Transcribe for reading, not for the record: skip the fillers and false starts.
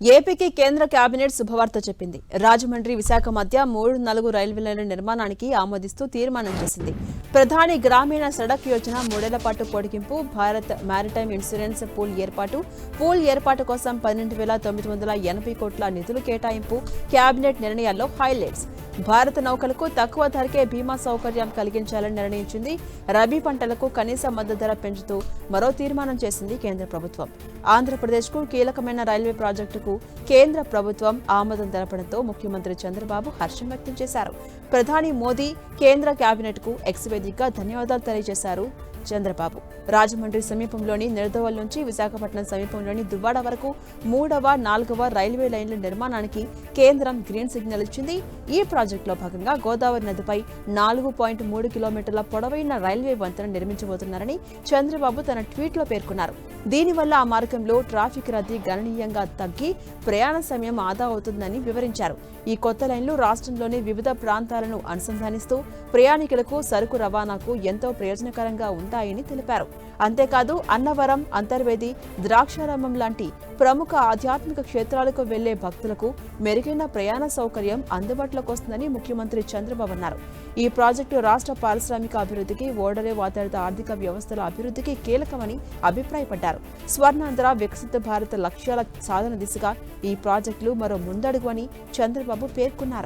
ఏపీకి కేంద్ర కేబినెట్ శుభవార్త చెప్పింది. రాజమండ్రి విశాఖ మధ్య 3-4 రైల్వే లైన్ల నిర్మాణానికి ఆమోదిస్తూ తీర్మానం చేసింది. ప్రధాని గ్రామీణ సడక్ యోజన 3 ఏళ్ల పాటు పొడిగింపు, భారత్ మారిటైమ్ ఇన్సూరెన్స్ పూల్ ఏర్పాటు కోసం 12,980 కోట్ల నిధులు కేటాయింపు కేబినెట్ నిర్ణయాల్లో హైలైట్స్. భారత నౌకలకు తక్కువ ధరకే బీమా సౌకర్యం కలిగించాలని నిర్ణయించింది. రబీ పంటలకు కనీస మద్దతు ధర పెంచుతూ మరో తీర్మానం చేసింది కేంద్ర ప్రభుత్వం. ఆంధ్రప్రదేశ్కు కీలకమైన రైల్వే ప్రాజెక్టుకు కేంద్ర ప్రభుత్వం ఆమోదం తెలపడంతో ముఖ్యమంత్రి చంద్రబాబు హర్షం వ్యక్తం చేశారు. ప్రధాని మోదీ కేంద్ర కేబినెట్కు ఎక్స్ వేదికగా ధన్యవాదాలు తెలియజేశారు చంద్రబాబు. రాజమండ్రి సమీపంలోని నిర్దవల్ నుంచి విశాఖపట్నం సమీపంలోని దువ్వాడ వరకు 3వ, 4వ రైల్వే లైన్ల నిర్మాణానికి కేంద్రం గ్రీన్ సిగ్నల్ ఇచ్చింది. ఈ ప్రాజెక్టులో భాగంగా గోదావరి నదిపై 4.3 కిలోమీటర్ల పొడవైన రైల్వే వంతెన నిర్మించబోతున్నారని చంద్రబాబు తన ట్వీట్లో పేర్కొన్నారు. దీనివల్ల ఆ మార్గంలో ట్రాఫిక్ రద్దీ గణనీయంగా తగ్గి ప్రయాణ సమయం ఆదా అవుతుందని వివరించారు. ఈ కొత్త లైన్లు రాష్ట్రంలోని వివిధ ప్రాంతాలను అనుసంధానిస్తూ ప్రయాణికులకు సరుకు రవాణాకు ఎంతో ప్రయోజనకరంగా ఉంటాయని తెలిపారు. అంతేకాదు అన్నవరం, అంతర్వేది, ద్రాక్షారామం లాంటి ప్రముఖ ఆధ్యాత్మిక క్షేత్రాలకు వెళ్లే భక్తులకు మెరుగైన ప్రయాణ సౌకర్యం అందుబాటులోకి వస్తుందని ముఖ్యమంత్రి చంద్రబాబు అన్నారు. ఈ ప్రాజెక్టు రాష్ట్ర పారిశ్రామిక అభివృద్ధికి, ఓడరేవు ఆధారిత ఆర్థిక వ్యవస్థల అభివృద్ధికి కీలకమని అభిప్రాయపడ్డారు. స్వర్ణాంధ్ర, వికసిత భారత లక్ష్యాల సాధన దిశగా ఈ ప్రాజెక్టులు మరో ముందడుగు అని చంద్రబాబు పేర్కొన్నారు.